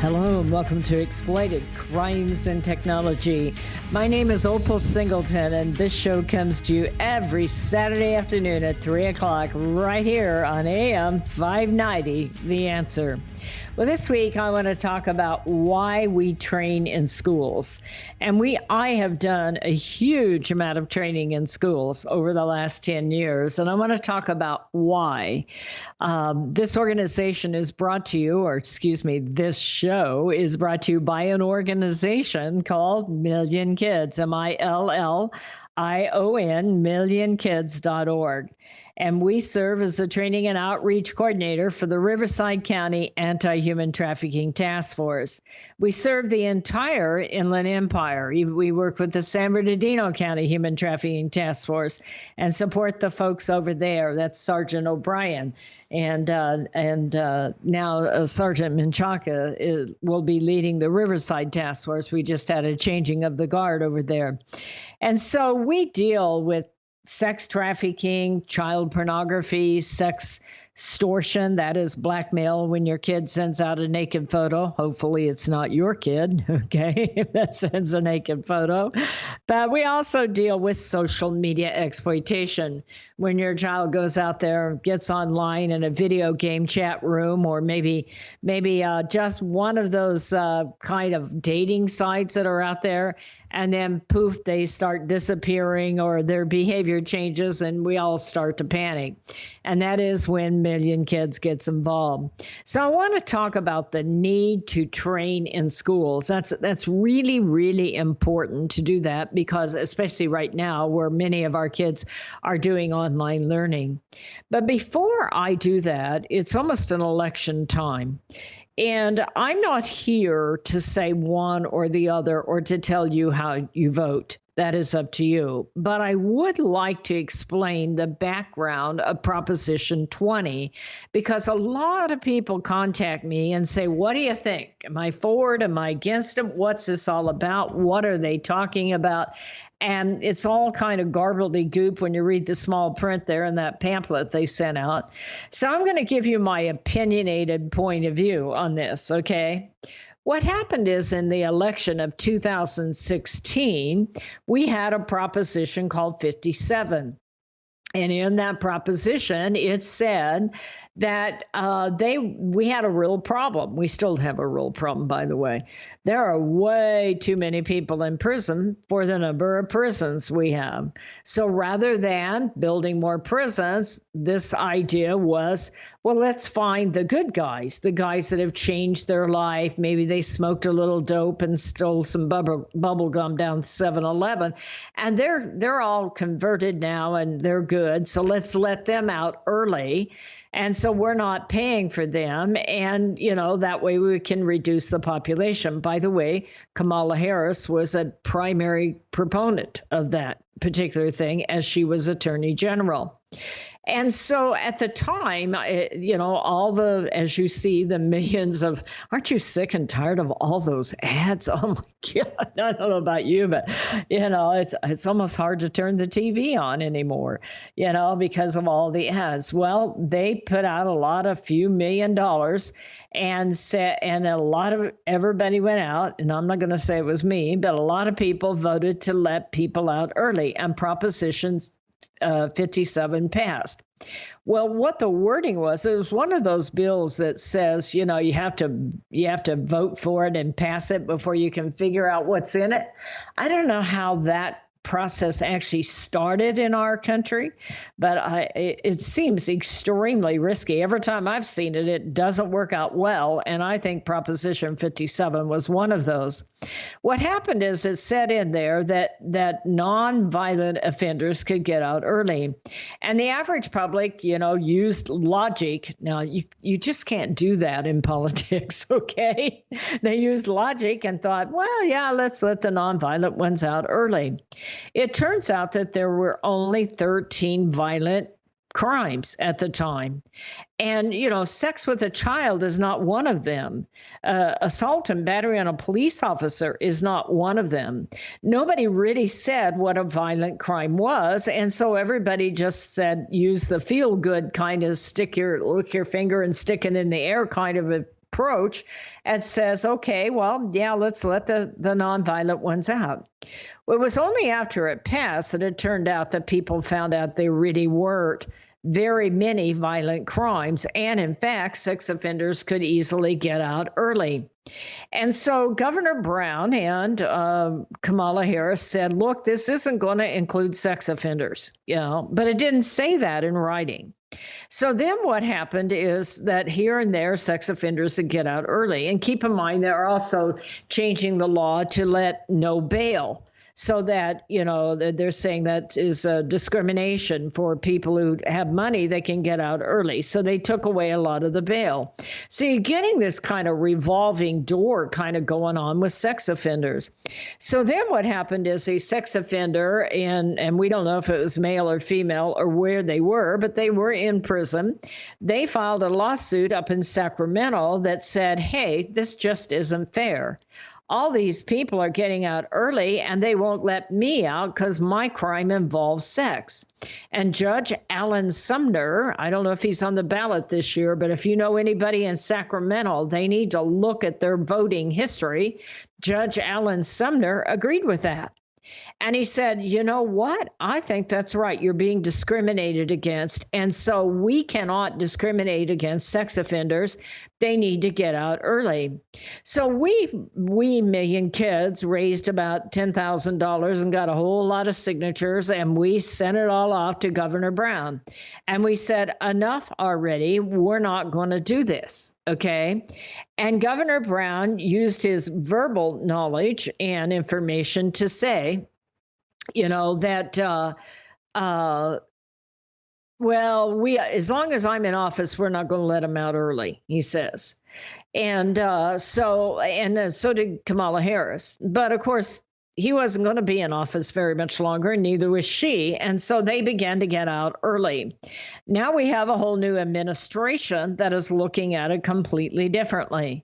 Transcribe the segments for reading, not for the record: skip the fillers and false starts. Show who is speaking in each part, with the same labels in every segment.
Speaker 1: Hello and welcome to Exploited Crimes and Technology. My name is Opal Singleton, and this show comes to you every Saturday afternoon at 3 o'clock right here on AM 590, The Answer. Well, this week I want to talk about why we train in schools. And I have done a huge amount of training in schools over the last 10 years, and I want to talk about why. This organization is brought to you, this show is brought to you by an organization called Million Kids, MILLION, millionkids.org. And we serve as the training and outreach coordinator for the Riverside County Anti-Human Trafficking Task Force. We serve the entire Inland Empire. We work with the San Bernardino County Human Trafficking Task Force and support the folks over there. That's Sergeant O'Brien. And now Sergeant Menchaca will be leading the Riverside Task Force. We just had a changing of the guard over there. And so we deal with sex trafficking, child pornography, sex extortion, that is blackmail when your kid sends out a naked photo. Hopefully it's not your kid, okay, that sends a naked photo. But we also deal with social media exploitation. When your child goes out there, gets online in a video game chat room, or maybe just one of those kind of dating sites that are out there, and then poof, they start disappearing or their behavior changes and we all start to panic. And that is when Million Kids gets involved. So I want to talk about the need to train in schools. That's really, really important to do that, because especially right now where many of our kids are doing online learning. But before I do that, it's almost an election time. And I'm not here to say one or the other or to tell you how you vote. That is up to you. But I would like to explain the background of Proposition 20, because a lot of people contact me and say, what do you think? Am I for it? Am I against it? What's this all about? What are they talking about? And it's all kind of gobbledygook when you read the small print there in that pamphlet they sent out. So I'm going to give you my opinionated point of view on this, okay? What happened is in the election of 2016, we had a proposition called 57. And in that proposition, it said that we had a real problem. We still have a real problem, by the way. There are way too many people in prison for the number of prisons we have. So rather than building more prisons, this idea was, well, let's find the good guys, the guys that have changed their life. Maybe they smoked a little dope and stole some bubble gum down 7-Eleven, and they're all converted now and they're good. So let's let them out early. And so we're not paying for them. And, that way we can reduce the population. By the way, Kamala Harris was a primary proponent of that particular thing as she was Attorney General. And so at the time, as you see, the millions of, aren't you sick and tired of all those ads? Oh my God, I don't know about you, but, it's almost hard to turn the TV on anymore, because of all the ads. Well, they put out a few $1 million and everybody went out, and I'm not going to say it was me, but a lot of people voted to let people out early, and Propositions 57 passed. Well, what the wording was, it was one of those bills that says, you have to vote for it and pass it before you can figure out what's in it. I don't know how that process actually started in our country, but it seems extremely risky. Every time I've seen it, it doesn't work out well, and I think Proposition 57 was one of those. What happened is it said in there that non-violent offenders could get out early, and the average public, used logic. Now, you just can't do that in politics, okay? They used logic and thought, well, yeah, let's let the non-violent ones out early. It turns out that there were only 13 violent crimes at the time. And, sex with a child is not one of them. Assault and battery on a police officer is not one of them. Nobody really said what a violent crime was. And so everybody just said, use the feel good kind of lick your finger and stick it in the air kind of approach and says, okay, well, yeah, let's let the nonviolent ones out. Well, it was only after it passed that it turned out that people found out there really weren't very many violent crimes. And in fact, sex offenders could easily get out early. And so Governor Brown and Kamala Harris said, look, this isn't going to include sex offenders, but it didn't say that in writing. So then what happened is that here and there, sex offenders would get out early. And keep in mind, they're also changing the law to let no bail. So that, they're saying that is a discrimination for people who have money that can get out early. So they took away a lot of the bail. So you're getting this kind of revolving door kind of going on with sex offenders. So then what happened is a sex offender, and we don't know if it was male or female or where they were, but they were in prison. They filed a lawsuit up in Sacramento that said, hey, this just isn't fair. All these people are getting out early and they won't let me out because my crime involves sex. And Judge Alan Sumner, I don't know if he's on the ballot this year, but if you know anybody in Sacramento, they need to look at their voting history. Judge Alan Sumner agreed with that. And he said, you know what? I think that's right. You're being discriminated against. And so we cannot discriminate against sex offenders. They need to get out early. So we Million Kids raised about $10,000 and got a whole lot of signatures. And we sent it all off to Governor Brown. And we said, enough already. We're not going to do this. Okay. And Governor Brown used his verbal knowledge and information to say, that, as long as I'm in office, we're not going to let him out early, he says. And so did Kamala Harris. But of course, he wasn't going to be in office very much longer, and neither was she. And so they began to get out early. Now we have a whole new administration that is looking at it completely differently.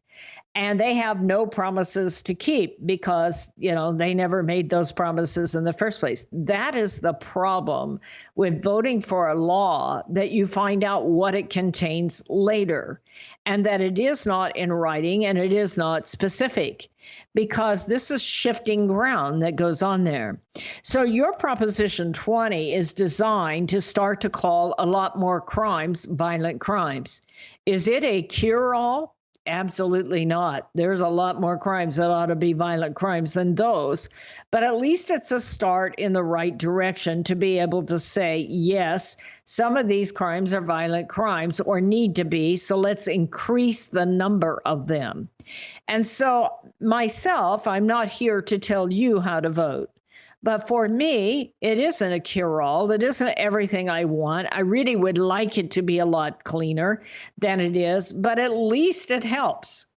Speaker 1: And they have no promises to keep because, they never made those promises in the first place. That is the problem with voting for a law, that you find out what it contains later, and that it is not in writing and it is not specific, because this is shifting ground that goes on there. So your Proposition 20 is designed to start to call a lot more crimes violent crimes. Is it a cure-all? Absolutely not. There's a lot more crimes that ought to be violent crimes than those. But at least it's a start in the right direction to be able to say, yes, some of these crimes are violent crimes or need to be. So let's increase the number of them. And so myself, I'm not here to tell you how to vote. But for me, it isn't a cure-all. It isn't everything I want. I really would like it to be a lot cleaner than it is, but at least it helps.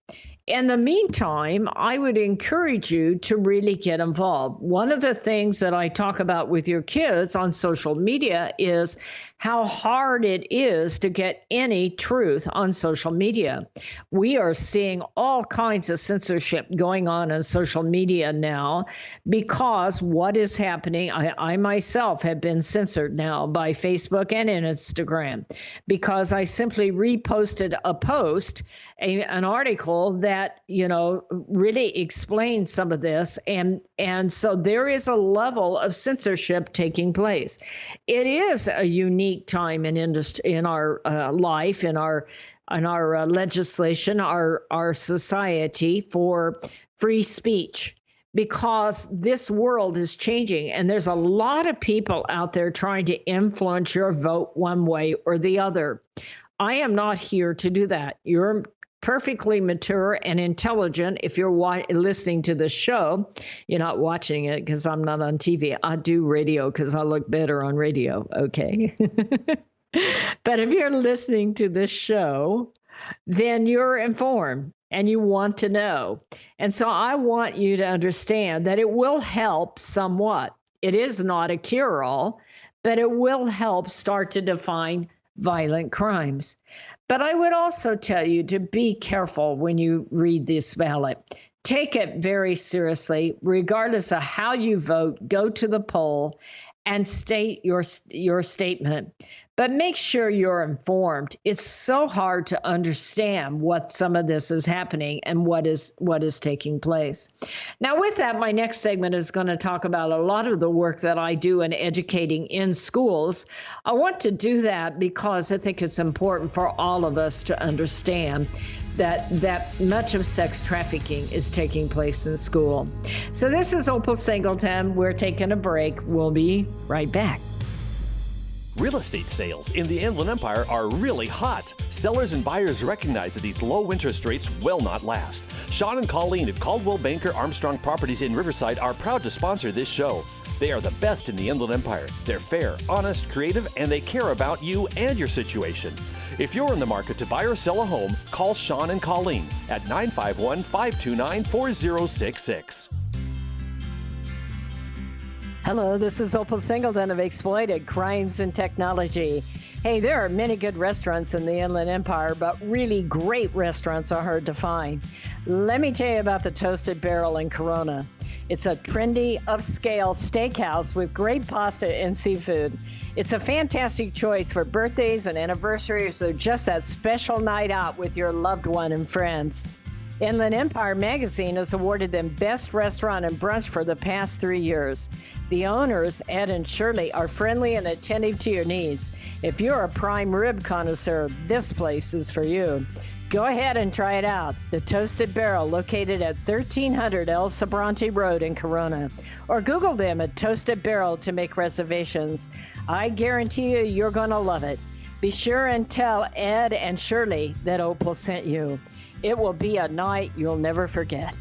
Speaker 1: In the meantime, I would encourage you to really get involved. One of the things that I talk about with your kids on social media is how hard it is to get any truth on social media. We are seeing all kinds of censorship going on social media now because what is happening, I myself have been censored now by Facebook and Instagram because I simply reposted a post, an article that, really explained some of this. And so there is a level of censorship taking place. It is a unique time in industry, in our life, in our legislation, our society for free speech, because this world is changing and there's a lot of people out there trying to influence your vote one way or the other. I am not here to do that. You're perfectly mature and intelligent. If you're listening to the show, you're not watching it because I'm not on TV. I do radio because I look better on radio. Okay. But if you're listening to this show, then you're informed and you want to know. And so I want you to understand that it will help somewhat. It is not a cure-all, but it will help start to define violent crimes. But I would also tell you to be careful when you read this ballot. Take it very seriously, regardless of how you vote. Go to the poll and state your statement. but make sure you're informed. It's so hard to understand what some of this is happening and what is taking place. Now, with that, my next segment is going to talk about a lot of the work that I do in educating in schools. I want to do that because I think it's important for all of us to understand that much of sex trafficking is taking place in school. So this is Opal Singleton. We're taking a break. We'll be right back.
Speaker 2: Real estate sales in the Inland Empire are really hot. Sellers and buyers recognize that these low interest rates will not last. Sean and Colleen at Caldwell Banker Armstrong Properties in Riverside are proud to sponsor this show. They are the best in the Inland Empire. They're fair, honest, creative, and they care about you and your situation. If you're in the market to buy or sell a home, call Sean and Colleen at 951-529-4066.
Speaker 1: Hello, this is Opal Singleton of Exploited Crimes and Technology. Hey, there are many good restaurants in the Inland Empire, but really great restaurants are hard to find. Let me tell you about the Toasted Barrel in Corona. It's a trendy, upscale steakhouse with great pasta and seafood. It's a fantastic choice for birthdays and anniversaries or just that special night out with your loved one and friends. Inland Empire magazine has awarded them Best Restaurant and Brunch for the past 3 years. The owners, Ed and Shirley, are friendly and attentive to your needs. If you're a prime rib connoisseur, this place is for you. Go ahead and try it out. The Toasted Barrel, located at 1300 El Sobrante Road in Corona. Or Google them at Toasted Barrel to make reservations. I guarantee you're going to love it. Be sure and tell Ed and Shirley that Opal sent you. It will be a night you'll never forget.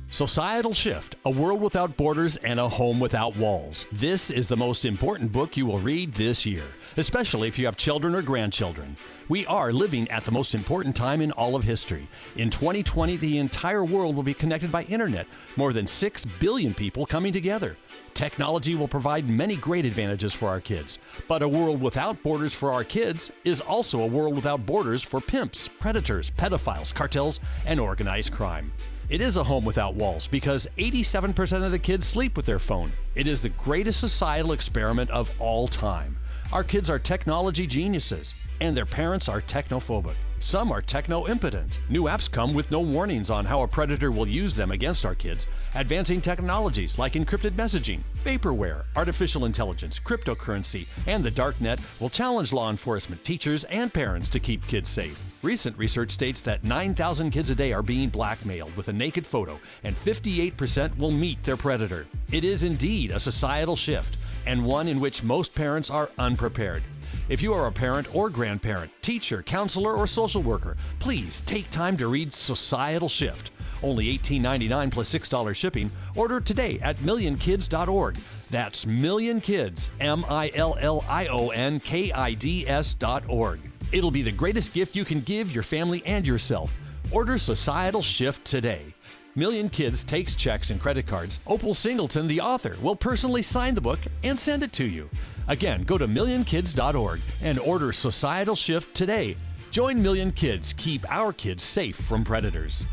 Speaker 3: Societal Shift, A World Without Borders and a Home Without Walls. This is the most important book you will read this year, especially if you have children or grandchildren. We are living at the most important time in all of history. In 2020, the entire world will be connected by internet, more than 6 billion people coming together. Technology will provide many great advantages for our kids, but a world without borders for our kids is also a world without borders for pimps, predators, pedophiles, cartels, and organized crime. It is a home without walls because 87% of the kids sleep with their phone. It is the greatest societal experiment of all time. Our kids are technology geniuses, and their parents are technophobic. Some are techno-impotent. New apps come with no warnings on how a predator will use them against our kids. Advancing technologies like encrypted messaging, vaporware, artificial intelligence, cryptocurrency, and the dark net will challenge law enforcement, teachers, and parents to keep kids safe. Recent research states that 9,000 kids a day are being blackmailed with a naked photo, and 58% will meet their predator. It is indeed a societal shift, and one in which most parents are unprepared. If you are a parent or grandparent, teacher, counselor, or social worker, please take time to read Societal Shift. Only $18.99 plus $6 shipping. Order today at millionkids.org. That's millionkids, millionkids.org. It'll be the greatest gift you can give your family and yourself. Order Societal Shift today. Million Kids takes checks and credit cards. Opal Singleton, the author, will personally sign the book and send it to you. Again, go to millionkids.org and order Societal Shift today. Join Million Kids. Keep our kids safe from predators.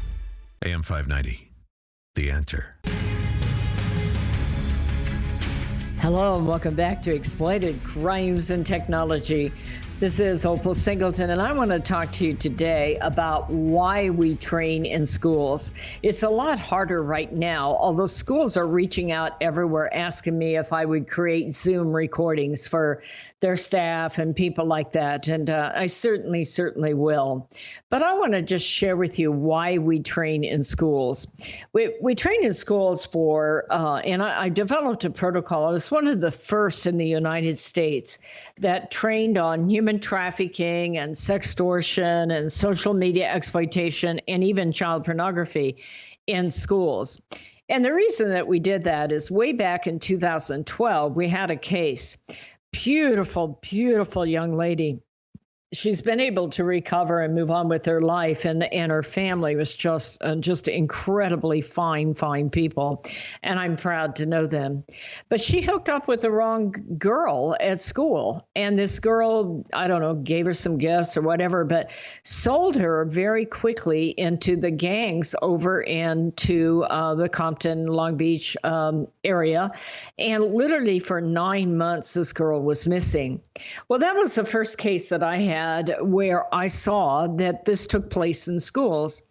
Speaker 4: AM 590, The Answer.
Speaker 1: Hello and welcome back to Exploited Crimes and Technology. This is Opal Singleton, and I want to talk to you today about why we train in schools. It's a lot harder right now, although schools are reaching out everywhere asking me if I would create Zoom recordings for their staff and people like that, and I certainly will. But I want to just share with you why we train in schools. We train in schools for, and I developed a protocol. I was one of the first in the United States that trained on human trafficking and sextortion and social media exploitation and even child pornography in schools. And the reason that we did that is way back in 2012, we had a case. Beautiful, beautiful young lady she's been able to recover and move on with her life, and her family was just incredibly fine people, and I'm proud to know them. But she hooked up with the wrong girl at school, and this girl, I don't know, gave her some gifts or whatever, but sold her very quickly into the gangs over into the Compton, Long Beach area, and literally for 9 months this girl was missing. Well, that was the first case that I had where I saw that this took place in schools.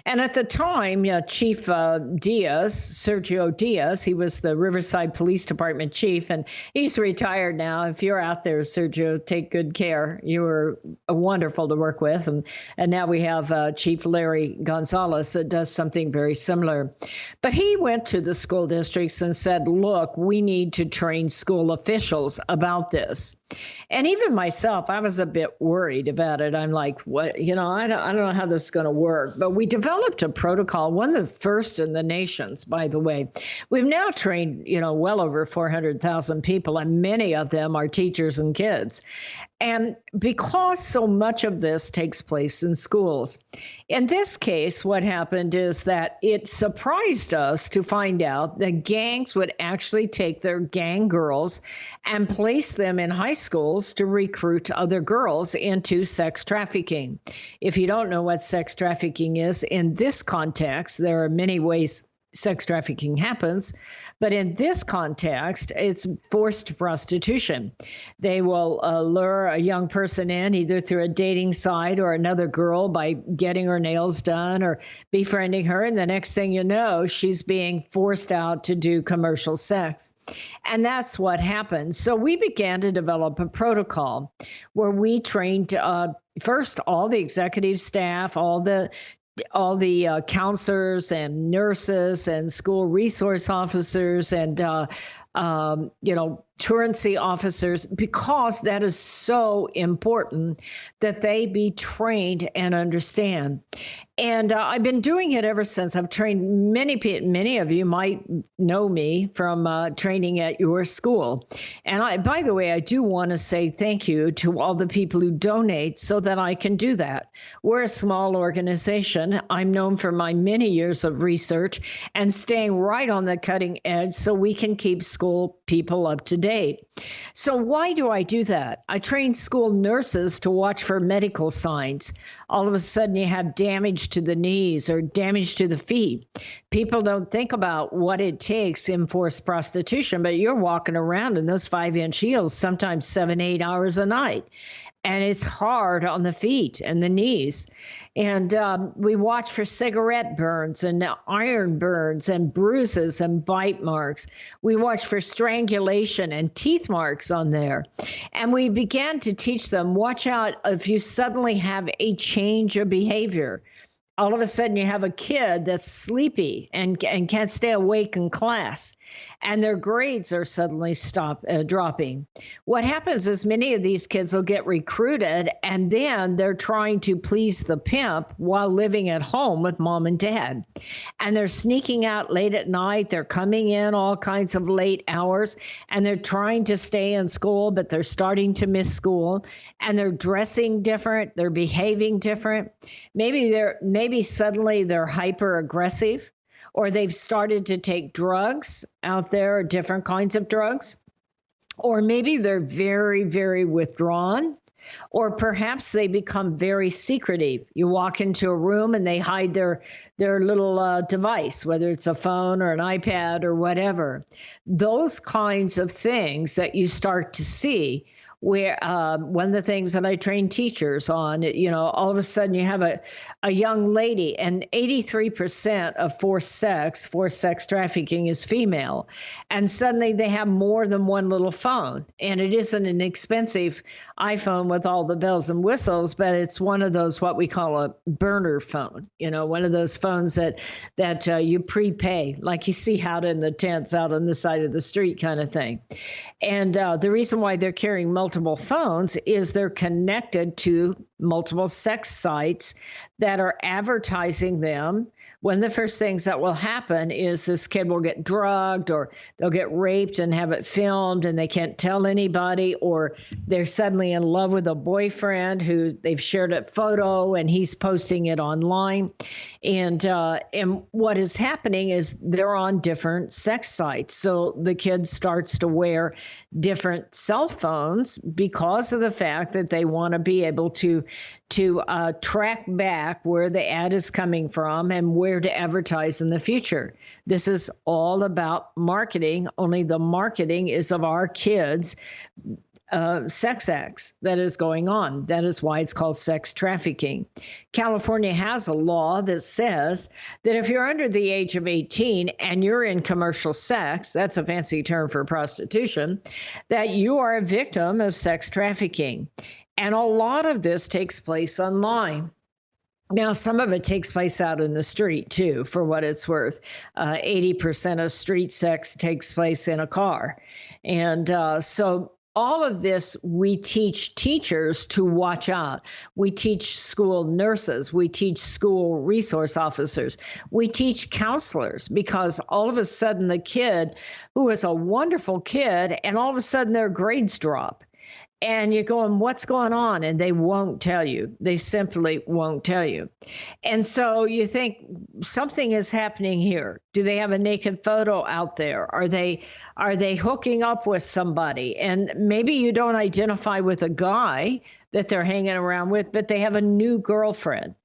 Speaker 1: And at the time, Chief Diaz, Sergio Diaz, he was the Riverside Police Department chief, and he's retired now. If you're out there, Sergio, take good care. You were wonderful to work with. And now we have Chief Larry Gonzalez that does something very similar. But he went to the school districts and said, look, we need to train school officials about this. And even myself, I was a bit worried about it. I'm like, what? I don't know how this is going to work. But we developed a protocol, one of the first in the nations, by the way. We've now trained, well over 400,000 people, and many of them are teachers and kids. And because so much of this takes place in schools, in this case, what happened is that it surprised us to find out that gangs would actually take their gang girls and place them in high schools to recruit other girls into sex trafficking. If you don't know what sex trafficking is, in this context, there are many ways sex trafficking happens, but in this context, it's forced prostitution. They will lure a young person in either through a dating site or another girl by getting her nails done or befriending her, and the next thing you know, she's being forced out to do commercial sex. And that's what happened. So we began to develop a protocol where we trained first all the executive staff, all the counselors and nurses and school resource officers and truancy officers, because that is so important that they be trained and understand. And I've been doing it ever since. I've trained many of you might know me from training at your school. And by the way, I do want to say thank you to all the people who donate so that I can do that. We're a small organization. I'm known for my many years of research and staying right on the cutting edge so we can keep school people up to date. So why do I do that? I train school nurses to watch for medical signs. All of a sudden you have damage to the knees or damage to the feet. People don't think about what it takes in forced prostitution, but you're walking around in those 5-inch heels, sometimes 7-8 hours a night. And it's hard on the feet and the knees. And we watch for cigarette burns and iron burns and bruises and bite marks. We watch for strangulation and teeth marks on there. And we began to teach them, watch out if you suddenly have a change of behavior. All of a sudden you have a kid that's sleepy and can't stay awake in class, and their grades are suddenly dropping. What happens is many of these kids will get recruited, and then they're trying to please the pimp while living at home with mom and dad. And they're sneaking out late at night. They're coming in all kinds of late hours, and they're trying to stay in school, but they're starting to miss school, and they're dressing different. They're behaving different. Maybe suddenly they're hyper aggressive, or they've started to take drugs out there, or different kinds of drugs, or maybe they're very, very withdrawn, or perhaps they become very secretive. You walk into a room and they hide their little device, whether it's a phone or an iPad or whatever. Those kinds of things that you start to see, where one of the things that I train teachers on, all of a sudden you have a young lady, and 83% of forced sex trafficking is female. And suddenly they have more than one little phone. And it isn't an expensive iPhone with all the bells and whistles, but it's one of those, what we call a burner phone, one of those phones that you prepay, like you see out in the tents out on the side of the street kind of thing. And the reason why they're carrying multiple phones is they're connected to multiple sex sites that are advertising them. One of the first things that will happen is this kid will get drugged, or they'll get raped and have it filmed and they can't tell anybody, or they're suddenly in love with a boyfriend who they've shared a photo and he's posting it online. And what is happening is they're on different sex sites. So the kid starts to wear different cell phones because of the fact that they want to be able to track back where the ad is coming from and where to advertise in the future. This is all about marketing, only the marketing is of our kids' sex acts that is going on. That is why it's called sex trafficking. California has a law that says that if you're under the age of 18 and you're in commercial sex, that's a fancy term for prostitution, that you are a victim of sex trafficking. And a lot of this takes place online. Now, some of it takes place out in the street, too, for what it's worth. 80% of street sex takes place in a car. And so all of this, we teach teachers to watch out. We teach school nurses. We teach school resource officers. We teach counselors, because all of a sudden the kid who is a wonderful kid, and all of a sudden their grades drop. And you're going, what's going on? And they won't tell you. They simply won't tell you. And so you think something is happening here. Do they have a naked photo out there? Are they hooking up with somebody? And maybe you don't identify with a guy that they're hanging around with, but they have a new girlfriend.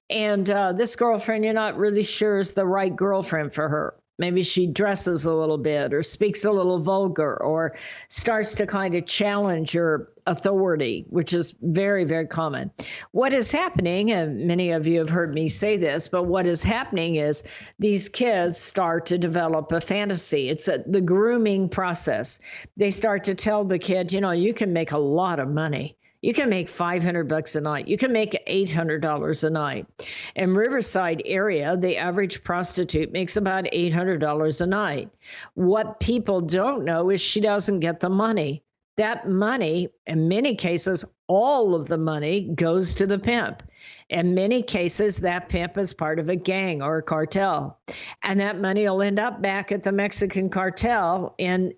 Speaker 1: And this girlfriend, you're not really sure is the right girlfriend for her. Maybe she dresses a little bit, or speaks a little vulgar, or starts to kind of challenge your authority, which is very, very common. What is happening, and many of you have heard me say this, but what is happening is these kids start to develop a fantasy. It's the grooming process. They start to tell the kid, you can make a lot of money. You can make $500 a night. You can make $800 a night. In Riverside area, the average prostitute makes about $800 a night. What people don't know is she doesn't get the money. That money, in many cases, all of the money goes to the pimp. In many cases, that pimp is part of a gang or a cartel. And that money will end up back at the Mexican cartel in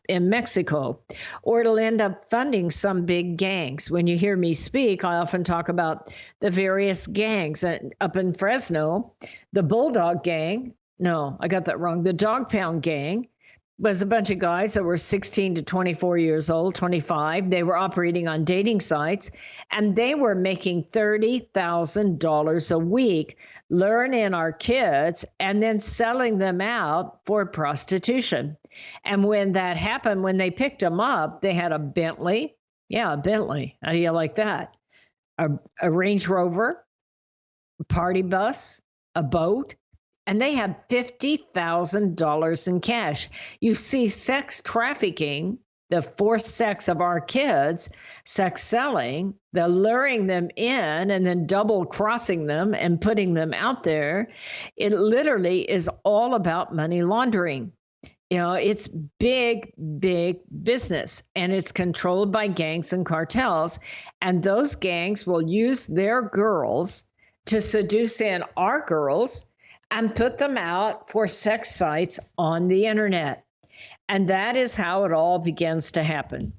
Speaker 1: Mexico. Or it'll end up funding some big gangs. When you hear me speak, I often talk about the various gangs. Up in Fresno, the Bulldog Gang, no, I got that wrong, the Dog Pound Gang, was a bunch of guys that were 16 to 24 years old, 25. They were operating on dating sites, and they were making $30,000 a week, luring in our kids and then selling them out for prostitution. And when that happened, when they picked them up, they had a Bentley. Yeah, a Bentley. How do you like that? A Range Rover, a party bus, a boat. And they had $50,000 in cash. You see, sex trafficking, the forced sex of our kids, sex selling, the luring them in and then double crossing them and putting them out there, it literally is all about money laundering. It's big, big business, and it's controlled by gangs and cartels. And those gangs will use their girls to seduce in our girls and put them out for sex sites on the internet. And that is how it all begins to happen.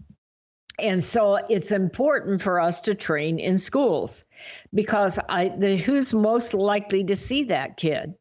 Speaker 1: And so it's important for us to train in schools, because who's most likely to see that kid?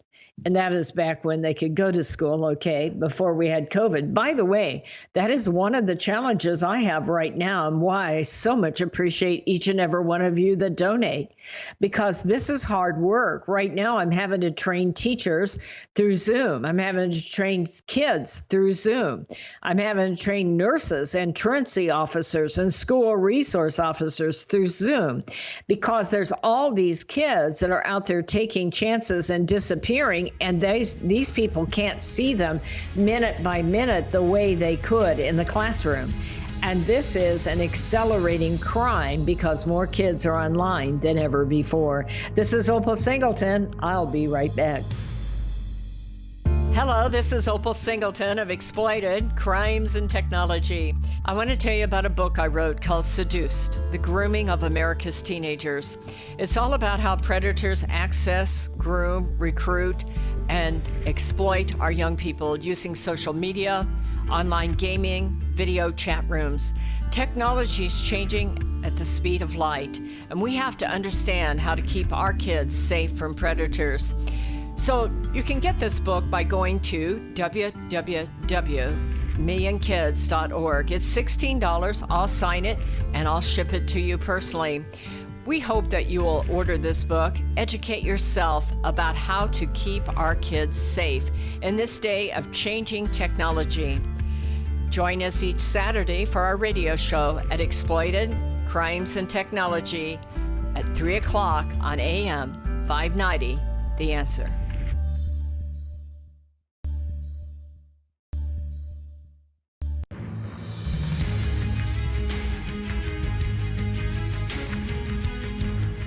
Speaker 1: And that is back when they could go to school, okay, before we had COVID. By the way, that is one of the challenges I have right now, and why I so much appreciate each and every one of you that donate, because this is hard work. Right now, I'm having to train teachers through Zoom. I'm having to train kids through Zoom. I'm having to train nurses and truancy officers and school resource officers through Zoom, because there's all these kids that are out there taking chances and disappearing. And these people can't see them minute by minute the way they could in the classroom. And this is an accelerating crime because more kids are online than ever before. This is Opal Singleton. I'll be right back. Hello, this is Opal Singleton of Exploited, Crimes and Technology. I want to tell you about a book I wrote called Seduced, The Grooming of America's Teenagers. It's all about how predators access, groom, recruit, and exploit our young people using social media, online gaming, video chat rooms. Technology is changing at the speed of light, and we have to understand how to keep our kids safe from predators. So you can get this book by going to www.millionkids.org. It's $16. I'll sign it and I'll ship it to you personally. We hope that you will order this book, educate yourself about how to keep our kids safe in this day of changing technology. Join us each Saturday for our radio show at Exploited, Crimes and Technology at 3 o'clock on AM 590, The Answer.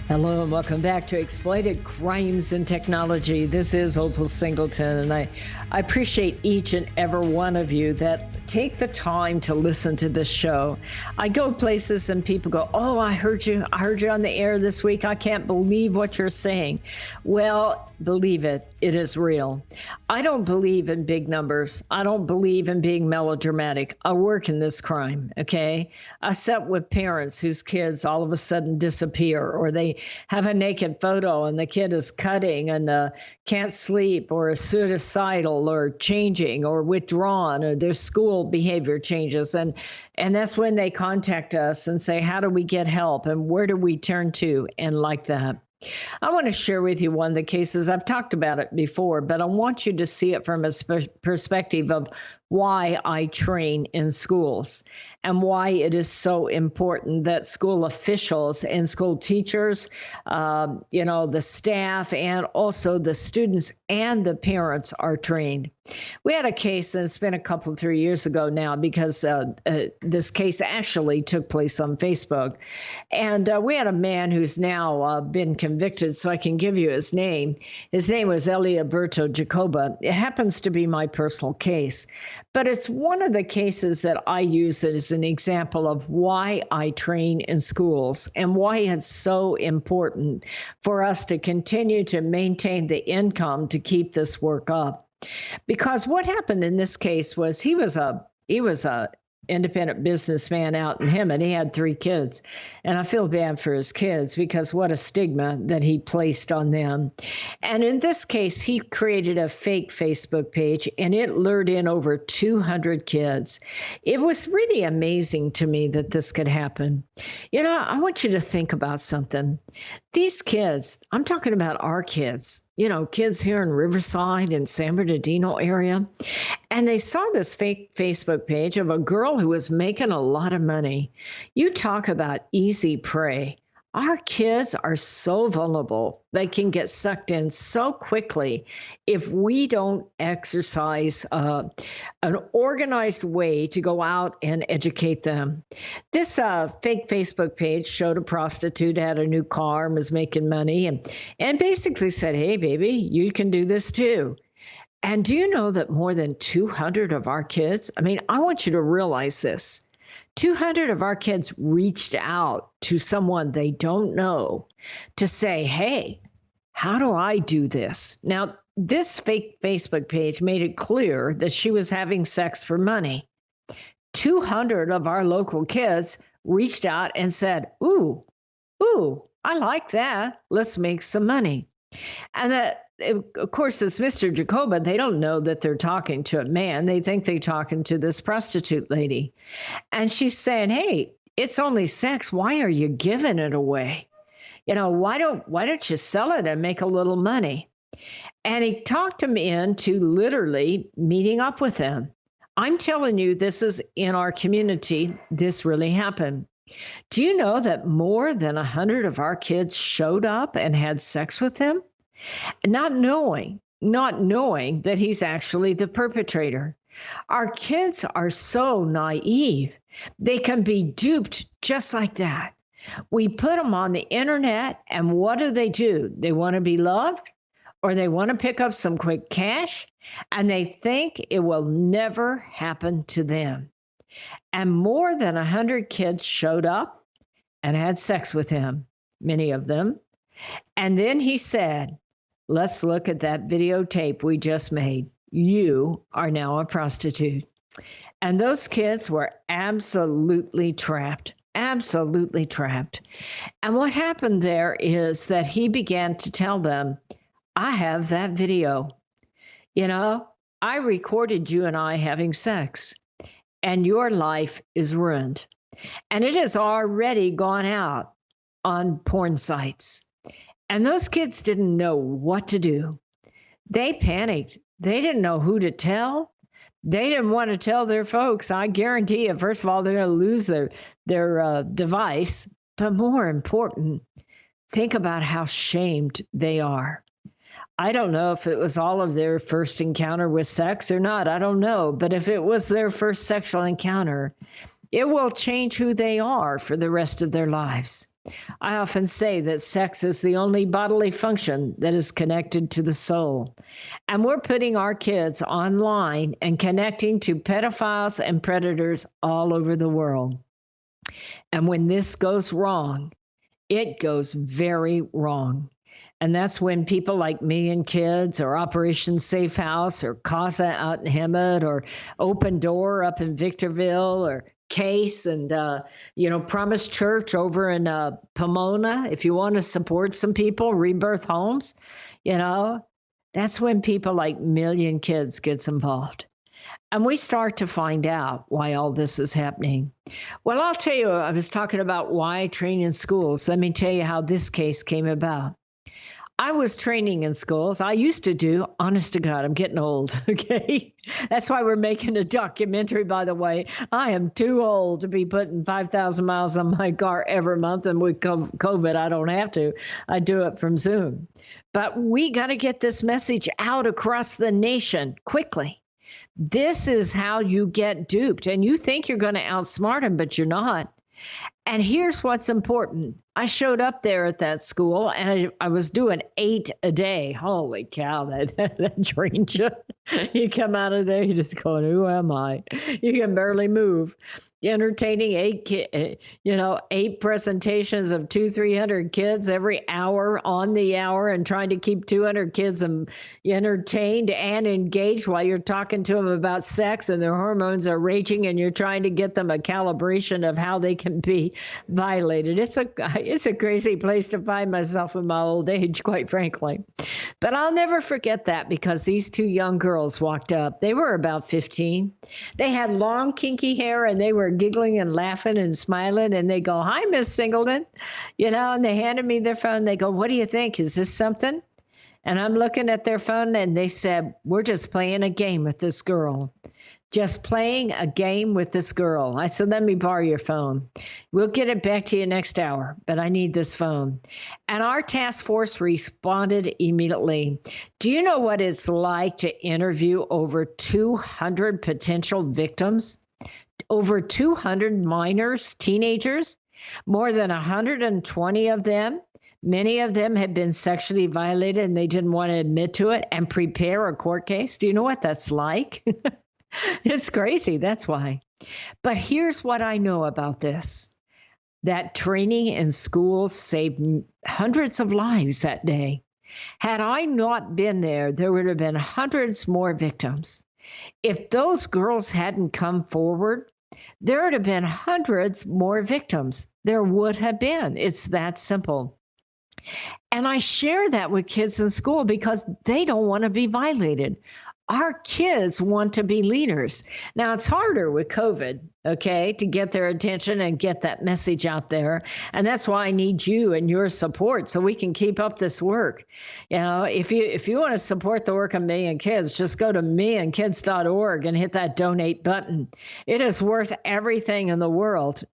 Speaker 1: Hello and welcome back to Exploited Crimes and Technology. This is Opal Singleton, and I appreciate each and every one of you that take the time to listen to this show. I go places and people go, "Oh, I heard you on the air this week. I can't believe what you're saying." Well, believe it, it is real. I don't believe in big numbers. I don't believe in being melodramatic. I work in this crime, okay? I sit with parents whose kids all of a sudden disappear, or they have a naked photo and the kid is cutting and can't sleep, or is suicidal, or changing, or withdrawn, or their school behavior changes. And that's when they contact us and say, how do we get help and where do we turn to? And like that. I want to share with you one of the cases. I've talked about it before, but I want you to see it from a perspective of why I train in schools and why it is so important that school officials and school teachers, the staff, and also the students and the parents are trained. We had a case, and it's been a couple, 3 years ago now, because this case actually took place on Facebook. And we had a man who's now been convicted, so I can give you his name. His name was Eliberto Jacoba. It happens to be my personal case. But it's one of the cases that I use as an example of why I train in schools and why it's so important for us to continue to maintain the income to keep this work up. Because what happened in this case was he was a independent businessman out in him, and he had 3 kids. And I feel bad for his kids because what a stigma that he placed on them. And in this case, he created a fake Facebook page, and it lured in over 200 kids. It was really amazing to me that this could happen. I want you to think about something. These kids, I'm talking about our kids, kids here in Riverside and San Bernardino area. And they saw this fake Facebook page of a girl who was making a lot of money. You talk about easy prey. Our kids are so vulnerable. They can get sucked in so quickly if we don't exercise an organized way to go out and educate them. This fake Facebook page showed a prostitute had a new car and was making money and basically said, hey, baby, you can do this too. And do you know that more than 200 of our kids, I want you to realize this, 200 of our kids reached out to someone they don't know to say, hey, how do I do this? Now, this fake Facebook page made it clear that she was having sex for money. 200 of our local kids reached out and said, ooh, I like that. Let's make some money. And of course, it's Mr. Jacoba. They don't know that they're talking to a man. They think they're talking to this prostitute lady. And she's saying, hey, it's only sex. Why are you giving it away? Why don't you sell it and make a little money? And he talked him into literally meeting up with him. I'm telling you, this is in our community. This really happened. Do you know that more than 100 of our kids showed up and had sex with him? Not knowing that he's actually the perpetrator. Our kids are so naive. They can be duped just like that. We put them on the internet, and what do? They want to be loved. or they want to pick up some quick cash, and they think it will never happen to them. And more than 100 kids showed up and had sex with him, many of them. And then he said, let's look at that videotape we just made. You are now a prostitute. And those kids were absolutely trapped. Absolutely trapped. And what happened there is that he began to tell them, I have that video. I recorded you and I having sex, and your life is ruined. And it has already gone out on porn sites. And those kids didn't know what to do. They panicked. They didn't know who to tell. They didn't want to tell their folks. I guarantee you, first of all, they're going to lose their device. But more important, think about how shamed they are. I don't know if it was all of their first encounter with sex or not. I don't know. But if it was their first sexual encounter, it will change who they are for the rest of their lives. I often say that sex is the only bodily function that is connected to the soul. And we're putting our kids online and connecting to pedophiles and predators all over the world. And when this goes wrong, it goes very wrong. And that's when people like Million Kids or Operation Safe House or CASA out in Hemet or Open Door up in Victorville or Case and, Promise Church over in Pomona. If you want to support some people, Rebirth Homes, that's when people like Million Kids gets involved. And we start to find out why all this is happening. Well, I'll tell you, I was talking about why train in schools. Let me tell you how this case came about. I was training in schools. I used to do, honest to God, I'm getting old, okay? That's why we're making a documentary, by the way. I am too old to be putting 5,000 miles on my car every month, and with COVID, I don't have to. I do it from Zoom. But we got to get this message out across the nation quickly. This is how you get duped, and you think you're going to outsmart them, but you're not. And here's what's important. I showed up there at that school, and I was doing 8 a day. Holy cow, that drains you. You come out of there, you're just going, who am I? You can barely move. Entertaining 8 presentations of 200-300 kids every hour on the hour, and trying to keep 200 kids entertained and engaged while you're talking to them about sex and their hormones are raging, and you're trying to get them a calibration of how they can be violated. It's a crazy place to find myself in my old age, quite frankly. But I'll never forget that, because these 2 young girls walked up. They were about 15. They had long, kinky hair, and they were giggling and laughing and smiling. And they go, hi, Miss Singleton. And they handed me their phone. They go, what do you think? Is this something? And I'm looking at their phone, and they said, we're just playing a game with this girl. Just playing a game with this girl. I said, let me borrow your phone. We'll get it back to you next hour, but I need this phone. And our task force responded immediately. Do you know what it's like to interview over 200 potential victims? Over 200 minors, teenagers, more than 120 of them. Many of them had been sexually violated, and they didn't want to admit to it and prepare a court case. Do you know what that's like? It's crazy. That's why. But here's what I know about this. That training in schools saved hundreds of lives that day. Had I not been there, there would have been hundreds more victims. If those girls hadn't come forward, there would have been hundreds more victims. There would have been. It's that simple. And I share that with kids in school because they don't want to be violated. Our kids want to be leaders. Now, it's harder with COVID, okay, to get their attention and get that message out there. And that's why I need you and your support so we can keep up this work. If you want to support the work of Million Kids, just go to millionkids.org and hit that donate button. It is worth everything in the world,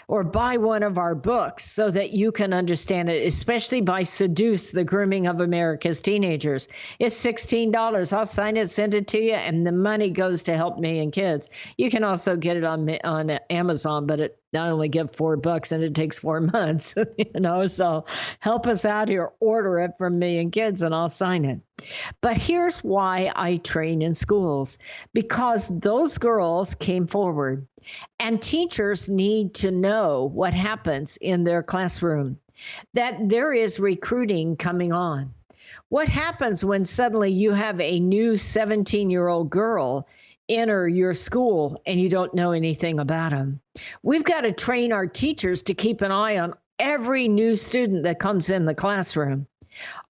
Speaker 1: or buy one of our books so that you can understand it, especially by Seduce, the Grooming of America's Teenagers. It's $16. I'll sign it, send it to you, and the money goes to help Million Kids. You can also get it on Amazon, but I only get $4 and it takes 4 months, so help us out here, order it from Million Kids and I'll sign it. But here's why I train in schools, because those girls came forward and teachers need to know what happens in their classroom, that there is recruiting coming on. What happens when suddenly you have a new 17-year-old girl enter your school and you don't know anything about them? We've got to train our teachers to keep an eye on every new student that comes in the classroom.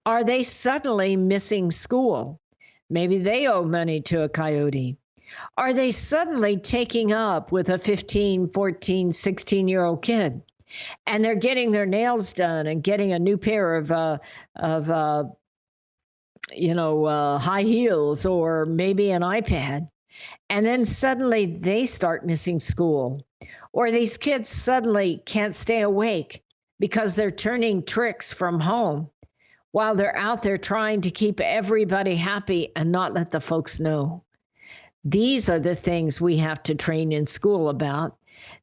Speaker 1: Are they suddenly missing school? Maybe they owe money to a coyote. Are they suddenly taking up with a 15, 14, 16-year-old kid? And they're getting their nails done and getting a new pair of high heels or maybe an iPad. And then suddenly they start missing school. Or these kids suddenly can't stay awake because they're turning tricks from home while they're out there trying to keep everybody happy and not let the folks know. These are the things we have to train in school about.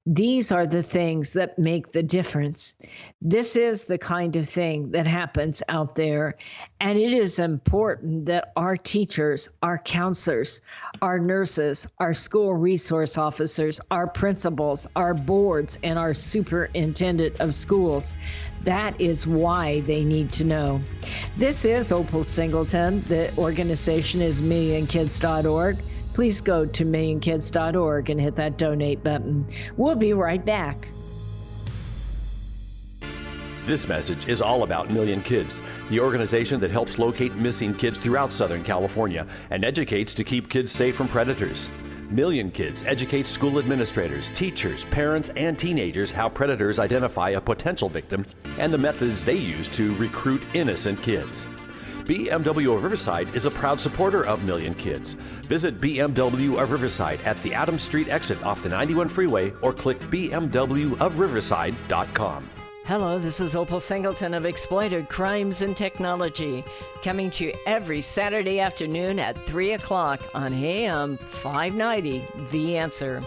Speaker 1: These are the things that make the difference. This is the kind of thing that happens out there. And it is important that our teachers, our counselors, our nurses, our school resource officers, our principals, our boards, and our superintendent of schools, that is why they need to know. This is Opal Singleton. The organization is millionkids.org. Please go to millionkids.org and hit that donate button. We'll be right back.
Speaker 2: This message is all about Million Kids, the organization that helps locate missing kids throughout Southern California and educates to keep kids safe from predators. Million Kids educates school administrators, teachers, parents, and teenagers how predators identify a potential victim and the methods they use to recruit innocent kids. BMW of Riverside is a proud supporter of Million Kids. Visit BMW of Riverside at the Adams Street exit off the 91 freeway or click bmwofriverside.com.
Speaker 1: Hello, this is Opal Singleton of Exploited Crimes and Technology, coming to you every Saturday afternoon at 3 o'clock on AM 590, The Answer.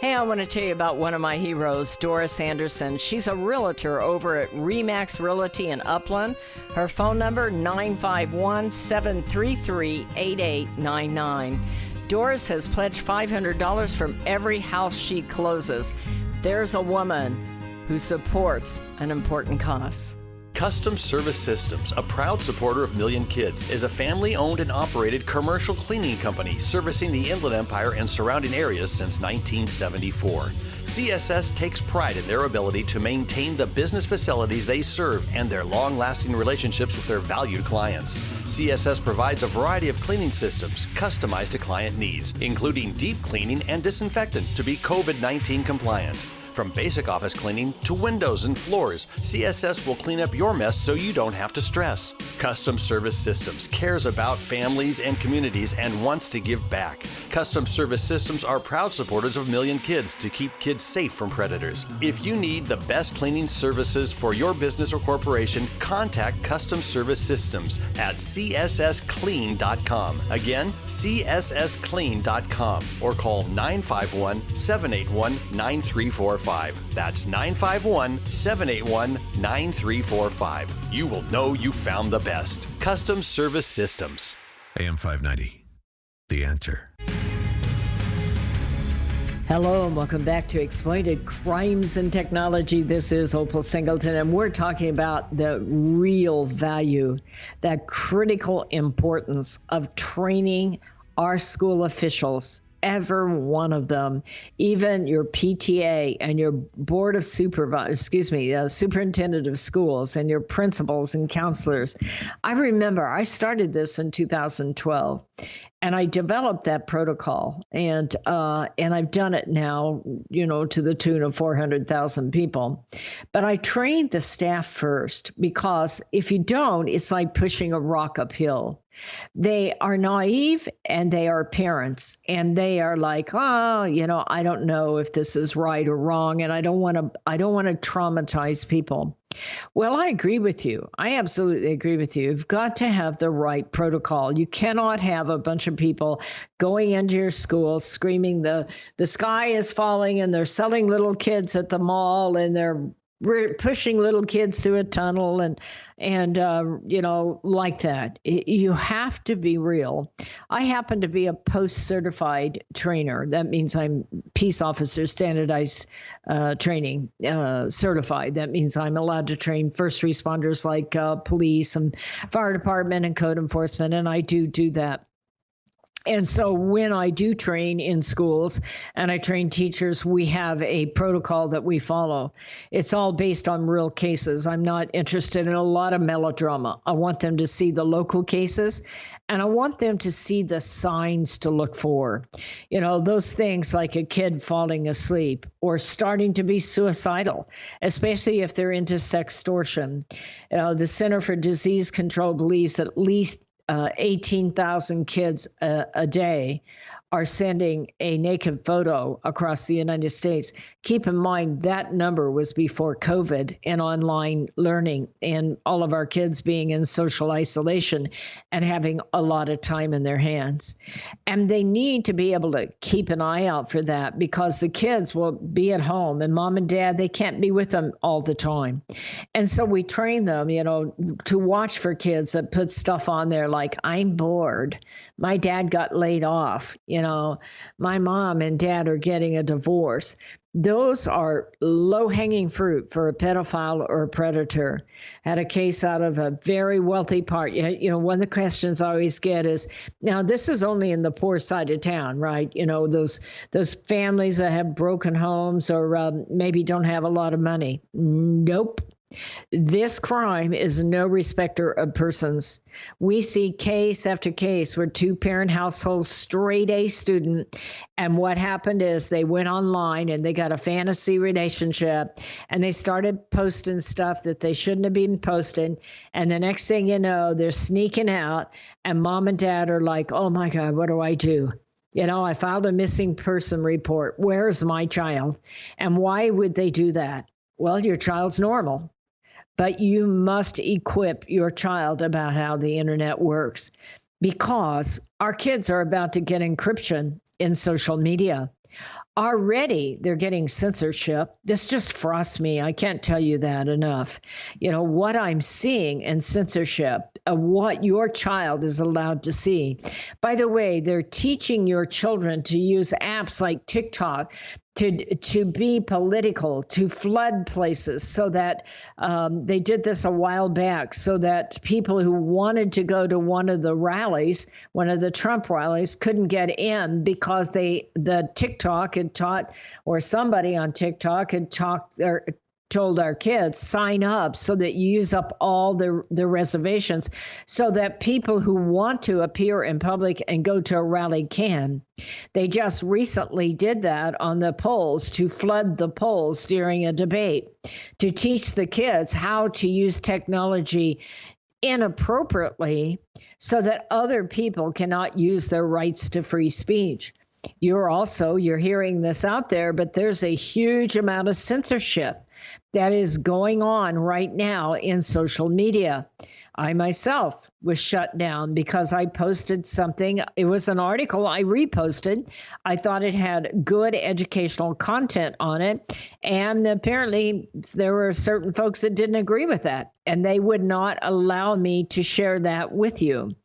Speaker 1: Hey, I want to tell you about one of my heroes, Doris Anderson. She's a realtor over at Remax Realty in Upland. Her phone number, 951-733-8899. Doris has pledged $500 from every house she closes. There's a woman who supports an important cause.
Speaker 3: Custom Service Systems, a proud supporter of Million Kids, is a family-owned and operated commercial cleaning company servicing the Inland Empire and surrounding areas since 1974. CSS takes pride in their ability to maintain the business facilities they serve and their long-lasting relationships with their valued clients. CSS provides a variety of cleaning systems customized to client needs, including deep cleaning and disinfectant to be COVID-19 compliant. From basic office cleaning to windows and floors, CSS will clean up your mess so you don't have to stress. Custom Service Systems cares about families and communities and wants to give back. Custom Service Systems are proud supporters of Million Kids to keep kids safe from predators. If you need the best cleaning services for your business or corporation, contact Custom Service Systems at cssclean.com. Again, cssclean.com or call 951-781-9345. That's 951-781-9345. You will know you found the best. Custom Service Systems.
Speaker 4: AM 590, The Answer.
Speaker 1: Hello and welcome back to Exploited Crimes and Technology. This is Opal Singleton, and we're talking about the real value, that critical importance of training our school officials, ever one of them, even your PTA and your board of superintendent of schools and your principals and counselors. I remember I started this in 2012. And I developed that protocol, and I've done it now, to the tune of 400,000 people. But I trained the staff first, because if you don't, it's like pushing a rock uphill. They are naive and they are parents, and they are like, I don't know if this is right or wrong, and I don't want to traumatize people. Well, I agree with you. I absolutely agree with you. You've got to have the right protocol. You cannot have a bunch of people going into your school screaming the sky is falling, and they're selling little kids at the mall, and they're pushing little kids through a tunnel and like that. You have to be real. I happen to be a post-certified trainer. That means I'm peace officer standardized training certified. That means I'm allowed to train first responders like police and fire department and code enforcement, and I do that. And so when I do train in schools and I train teachers, we have a protocol that we follow. It's all based on real cases. I'm not interested in a lot of melodrama. I want them to see the local cases, and I want them to see the signs to look for. Those things like a kid falling asleep or starting to be suicidal, especially if they're into sextortion. The Center for Disease Control believes at least 18,000 kids a day are sending a naked photo across the United States. Keep in mind that number was before COVID and online learning and all of our kids being in social isolation and having a lot of time in their hands. And they need to be able to keep an eye out for that, because the kids will be at home and mom and dad, they can't be with them all the time. And so we train them, to watch for kids that put stuff on there like, I'm bored. My dad got laid off. My mom and dad are getting a divorce. Those are low-hanging fruit for a pedophile or a predator. Had a case out of a very wealthy part. One of the questions I always get is, now this is only in the poor side of town, right? Those families that have broken homes or maybe don't have a lot of money. Nope. This crime is no respecter of persons. We see case after case where two-parent households, straight A student, and what happened is they went online and they got a fantasy relationship and they started posting stuff that they shouldn't have been posting. And the next thing you know, they're sneaking out and mom and dad are like, oh my God, what do I do? I filed a missing person report. Where's my child? And why would they do that? Well, your child's normal. But you must equip your child about how the internet works, because our kids are about to get encryption in social media. Already, they're getting censorship. This just frosts me. I can't tell you that enough. What I'm seeing in censorship of what your child is allowed to see. By the way, they're teaching your children to use apps like TikTok to be political, to flood places, so that they did this a while back, so that people who wanted to go to one of the rallies, one of the Trump rallies, couldn't get in because the TikTok had taught, or somebody on TikTok had told our kids, sign up so that you use up all the reservations, so that people who want to appear in public and go to a rally can. They just recently did that on the polls, to flood the polls during a debate, to teach the kids how to use technology inappropriately so that other people cannot use their rights to free speech. You're hearing this out there, but there's a huge amount of censorship that is going on right now in social media. I myself was shut down because I posted something. It was an article I reposted. I thought it had good educational content on it. And apparently there were certain folks that didn't agree with that, and they would not allow me to share that with you.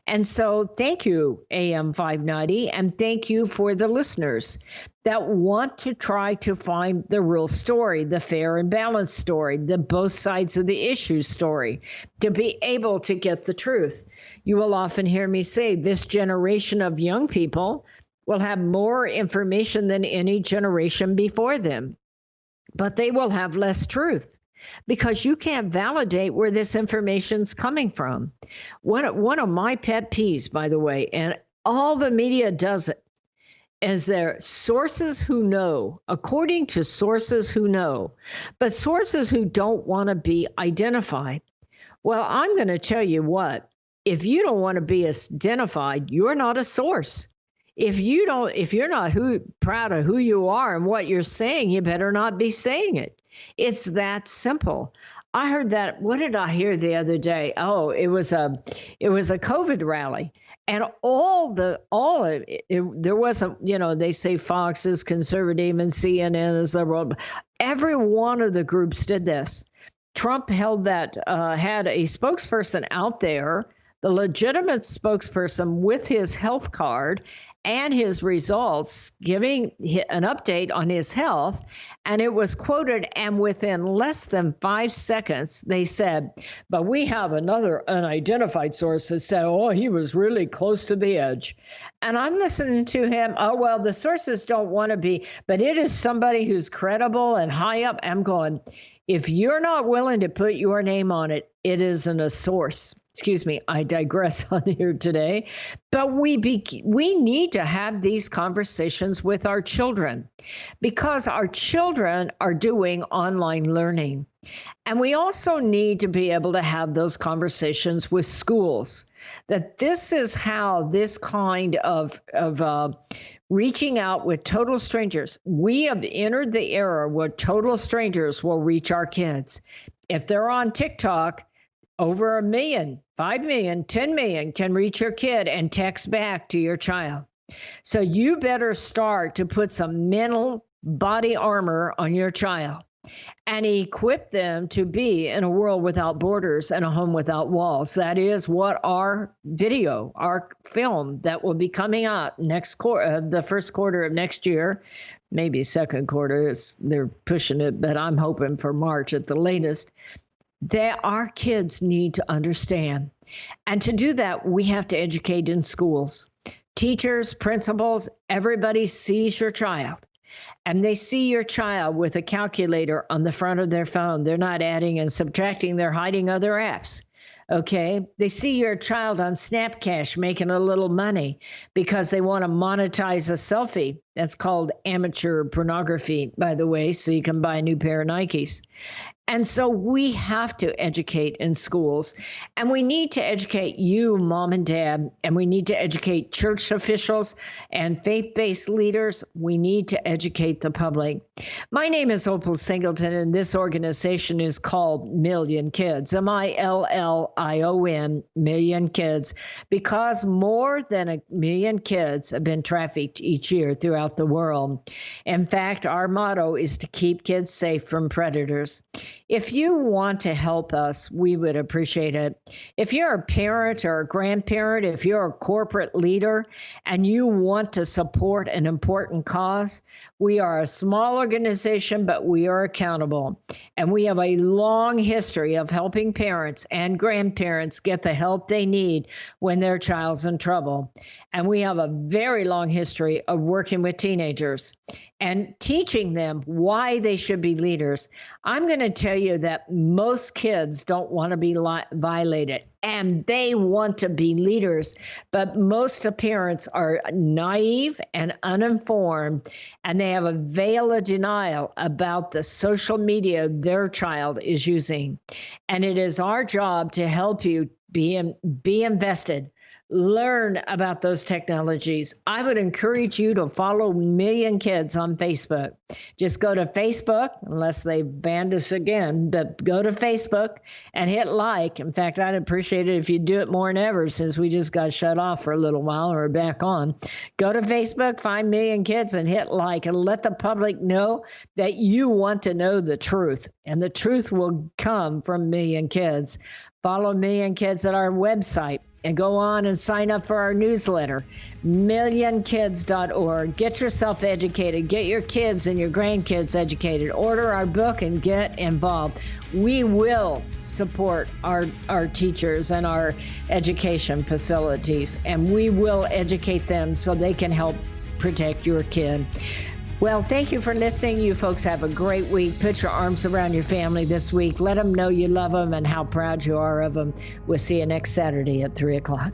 Speaker 1: And so thank you, AM 590, and thank you for the listeners that want to try to find the real story, the fair and balanced story, the both sides of the issue story, to be able to get the truth. You will often hear me say this generation of young people will have more information than any generation before them, but they will have less truth, because you can't validate where this information's coming from. One of my pet peeves, by the way, and all the media does it, is there sources who know, according to sources who know, but sources who don't want to be identified. Well, I'm going to tell you what, if you don't want to be identified, you're not a source. If you're not proud of who you are and what you're saying, you better not be saying it. It's that simple. I heard that. What did I hear the other day? Oh, it was a COVID rally. And there wasn't, they say Fox is conservative and CNN is liberal. Every one of the groups did this. Trump had a spokesperson out there, the legitimate spokesperson with his health card and his results, giving an update on his health. And it was quoted, and within less than 5 seconds, they said, but we have another unidentified source that said, oh, he was really close to the edge. And I'm listening to him. Oh, well, the sources don't want to be, but it is somebody who's credible and high up. I'm going, if you're not willing to put your name on it, it isn't a source. Excuse me, I digress on here today. But we need to have these conversations with our children because our children are doing online learning. And we also need to be able to have those conversations with schools, that this is how this kind of reaching out with total strangers. We have entered the era where total strangers will reach our kids. If they're on TikTok, over 1 million, 5 million, 10 million can reach your kid and text back to your child. So you better start to put some mental body armor on your child and equip them to be in a world without borders and a home without walls. That is what our film that will be coming out the first quarter of next year, maybe second quarter. They're pushing it, but I'm hoping for March at the latest. That our kids need to understand. And to do that, we have to educate in schools. Teachers, principals, everybody sees your child. And they see your child with a calculator on the front of their phone. They're not adding and subtracting. They're hiding other apps. Okay? They see your child on Snapcash making a little money because they want to monetize a selfie. That's called amateur pornography, by the way, so you can buy a new pair of Nikes. And so we have to educate in schools, and we need to educate you, mom and dad, and we need to educate church officials and faith-based leaders. We need to educate the public. My name is Opal Singleton, and this organization is called Million Kids, MILLION, Million Kids, because more than 1 million kids have been trafficked each year throughout the world. In fact, our motto is to keep kids safe from predators. If you want to help us, we would appreciate it. If you're a parent or a grandparent, if you're a corporate leader and you want to support an important cause, we are a small organization, but we are accountable. And we have a long history of helping parents and grandparents get the help they need when their child's in trouble. And we have a very long history of working with teenagers and teaching them why they should be leaders. I'm going to tell you that most kids don't want to be violated, and they want to be leaders. But most parents are naive and uninformed, and they have a veil of denial about the social media their child is using. And it is our job to help you be invested. Learn about those technologies. I would encourage you to follow Million Kids on Facebook. Just go to Facebook, unless they banned us again, but go to Facebook and hit like. In fact, I'd appreciate it if you do it more than ever since we just got shut off for a little while or back on. Go to Facebook, find Million Kids and hit like and let the public know that you want to know the truth. And the truth will come from Million Kids. Follow Million Kids at our website. And go on and sign up for our newsletter, millionkids.org. Get yourself educated. Get your kids and your grandkids educated. Order our book and get involved. We will support our teachers and our education facilities, and we will educate them so they can help protect your kid. Well, thank you for listening. You folks have a great week. Put your arms around your family this week. Let them know you love them and how proud you are of them. We'll see you next Saturday at 3 o'clock.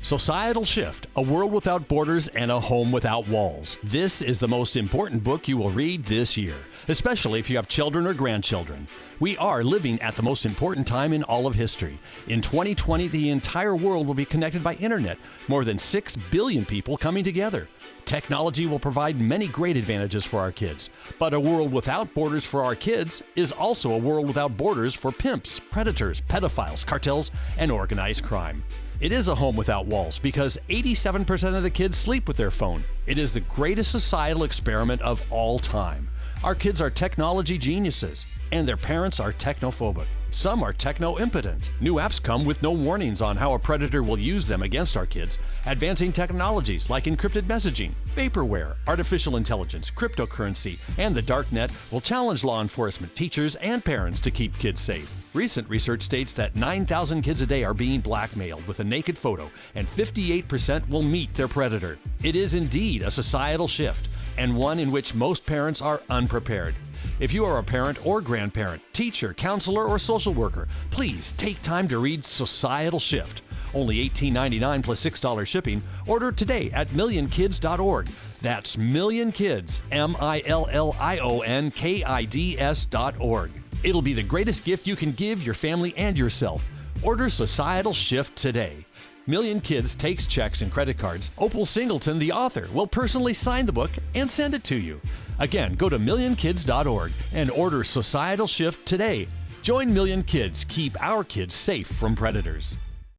Speaker 3: Societal Shift, A World Without Borders and a Home Without Walls. This is the most important book you will read this year, especially if you have children or grandchildren. We are living at the most important time in all of history. In 2020, the entire world will be connected by internet, more than 6 billion people coming together. Technology will provide many great advantages for our kids, but a world without borders for our kids is also a world without borders for pimps, predators, pedophiles, cartels, and organized crime. It is a home without walls because 87% of the kids sleep with their phone. It is the greatest societal experiment of all time. Our kids are technology geniuses, and their parents are technophobic. Some are techno-impotent. New apps come with no warnings on how a predator will use them against our kids. Advancing technologies like encrypted messaging, vaporware, artificial intelligence, cryptocurrency, and the dark net will challenge law enforcement, teachers, and parents to keep kids safe. Recent research states that 9,000 kids a day are being blackmailed with a naked photo, and 58% will meet their predator. It is indeed a societal shift, and one in which most parents are unprepared. If you are a parent or grandparent, teacher, counselor, or social worker, please take time to read Societal Shift. Only $18.99 plus $6 shipping. Order today at millionkids.org. That's millionkids, millionkids.org. It'll be the greatest gift you can give your family and yourself. Order Societal Shift today. Million Kids takes checks and credit cards. Opal Singleton, the author, will personally sign the book and send it to you. Again, go to millionkids.org and order Societal Shift today. Join Million Kids. Keep our kids safe from predators.